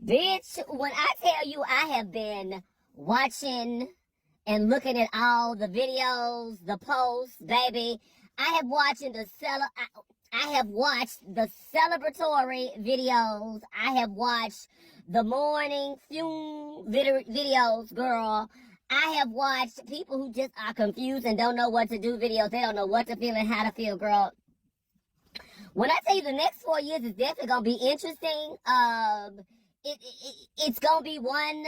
Bitch, when I tell you I have been watching and looking at all the videos, the posts, baby, I have watching I have watched the celebratory videos. I have watched the morning fume videos, girl. I have watched people who just are confused and don't know what to do videos. They don't know what to feel and how to feel, girl. When I tell you the next 4 years is definitely gonna be interesting, it's gonna be one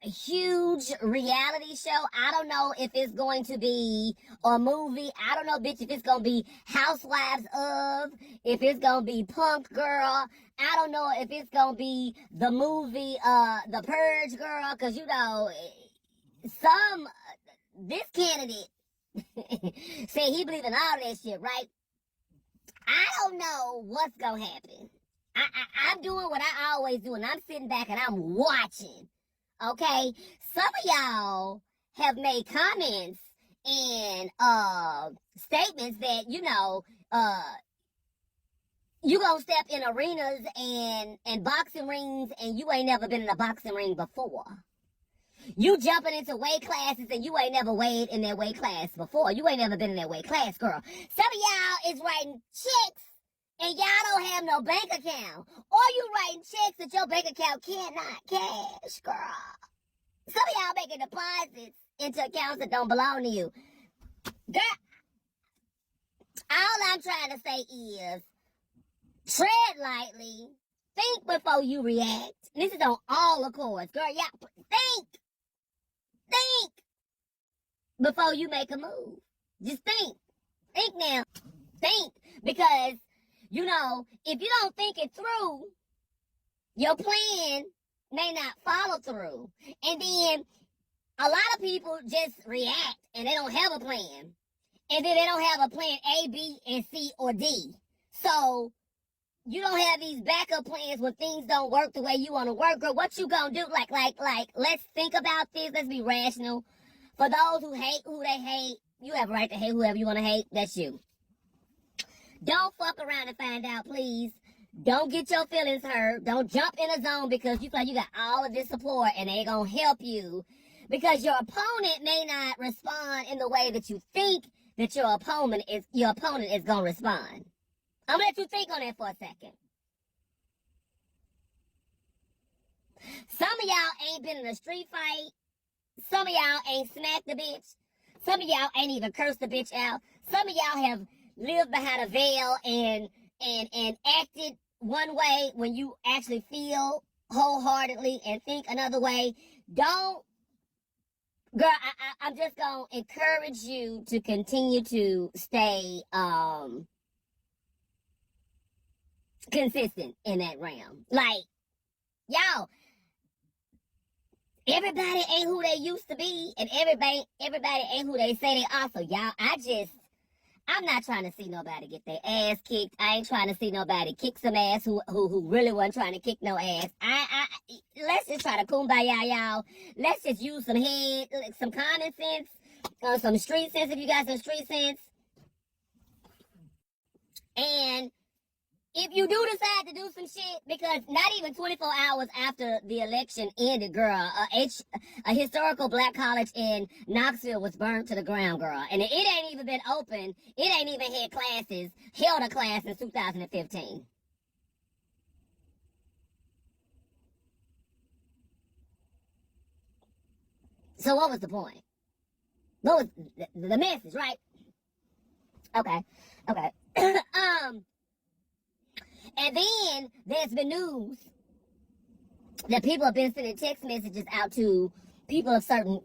huge reality show. I don't know if it's going to be a movie. I don't know, bitch, if it's gonna be Housewives of, if it's gonna be Punk Girl. I don't know if it's gonna be the movie, The Purge, girl, cause you know, this candidate said he believe in all that shit, right? I don't know what's gonna happen. I'm doing what I always do, and I'm sitting back and I'm watching. Okay? Some of y'all have made comments and statements that, you know, you gonna step in arenas and boxing rings and you ain't never been in a boxing ring before. You jumping into weight classes and you ain't never weighed in that weight class before. You ain't never been in that weight class, girl. Some of y'all is writing checks and y'all don't have no bank account. Or you writing checks that your bank account cannot cash, girl. Some of y'all making deposits into accounts that don't belong to you. Girl, all I'm trying to say is tread lightly. Think before you react. This is on all accords. Girl, y'all think before you make a move. Just think. Think now. Think. Because, you know, if you don't think it through, your plan may not follow through. And then a lot of people just react and they don't have a plan. And then they don't have a plan A, B, and C, or D. So you don't have these backup plans when things don't work the way you want to work, girl. What you gonna do? Like, let's think about this. Let's be rational. For those who hate who they hate, you have a right to hate whoever you want to hate. That's you. Don't fuck around and find out, please. Don't get your feelings hurt. Don't jump in a zone because you feel like you got all of this support and they gonna help you. Because your opponent may not respond in the way that you think that your opponent is gonna respond. I'm gonna let you think on that for a second. Some of y'all ain't been in a street fight. Some of y'all ain't smacked the bitch. Some of y'all ain't even cursed the bitch out. Some of y'all have lived behind a veil and acted one way when you actually feel wholeheartedly and think another way. Don't, girl, I'm just gonna encourage you to continue to stay consistent in that realm. Like, y'all, everybody ain't who they used to be, and everybody ain't who they say they are. So y'all, I'm not trying to see nobody get their ass kicked. I ain't trying to see nobody kick some ass who really wasn't trying to kick no ass. Let's just try to kumbaya, y'all. Let's just use some head, some common sense, some street sense if you got some street sense. And if you do decide to do some shit, because not even 24 hours after the election ended, girl, a historical black college in Knoxville was burned to the ground, girl. And it ain't even been open. It ain't even held a class since 2015. So what was the point? What was the message, right? Okay. And then there's been news that people have been sending text messages out to people of certain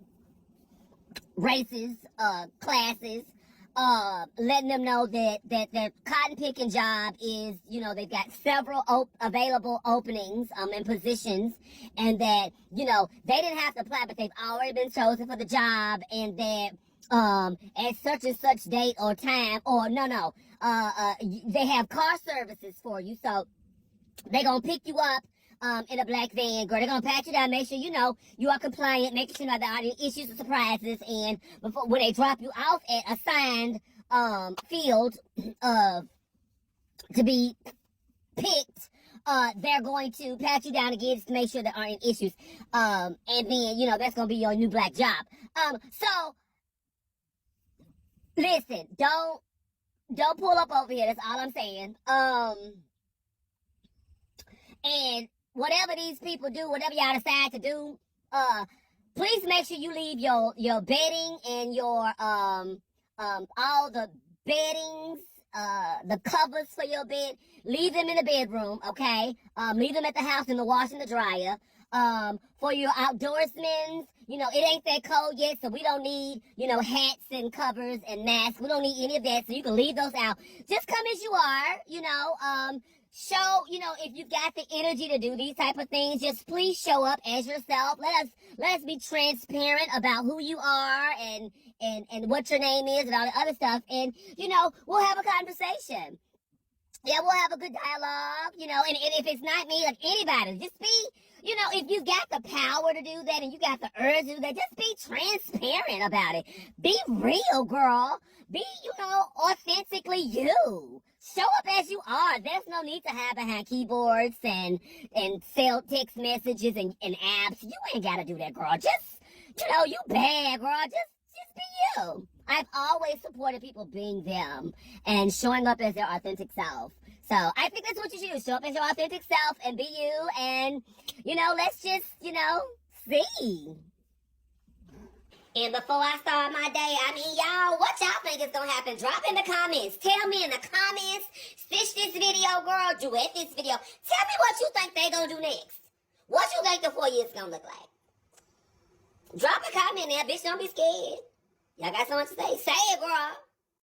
races, classes, letting them know that their cotton picking job is, you know, they've got several available openings and positions, and that, you know, they didn't have to apply, but they've already been chosen for the job, and that at such and such date or time, or they have car services for you, so they gonna pick you up in a black van, girl. They're gonna pat you down, make sure you know you are compliant, make sure you know there are any issues or surprises, and before when they drop you off at assigned field to be picked, they're going to pat you down again just to make sure there aren't any issues. And then, you know, that's going to be your new black job. So, listen, don't pull up over here. That's all I'm saying. And whatever these people do, whatever y'all decide to do, please make sure you leave your bedding and your, all the beddings, the covers for your bed, leave them in the bedroom, okay? Leave them at the house in the wash and the dryer. For your outdoorsmen, you know, it ain't that cold yet, so we don't need, you know, hats and covers and masks. We don't need any of that, so you can leave those out. Just come as you are, you know, show, you know, if you've got the energy to do these type of things, just please show up as yourself. Let us be transparent about who you are and what your name is and all the other stuff. And, you know, we'll have a conversation. Yeah, we'll have a good dialogue, you know, and if it's not me, like anybody, just be, you know, if you got the power to do that and you got the urge to do that, just be transparent about it. Be real, girl. Be, you know, authentically you. Show up as you are. There's no need to hide behind keyboards and sell text messages and apps. You ain't got to do that, girl. Just, you know, you bad, girl. Just be you. I've always supported people being them and showing up as their authentic self. So I think that's what you should do. Show up as your authentic self and be you. And, you know, let's just, you know, see. And before I start my day, I mean, y'all, what y'all think is going to happen? Drop in the comments. Tell me in the comments. Stitch this video, girl. Duet this video. Tell me what you think they going to do next. What you think the 4 years going to look like. Drop a comment there, bitch. Don't be scared. Y'all got something to say? Say it, girl.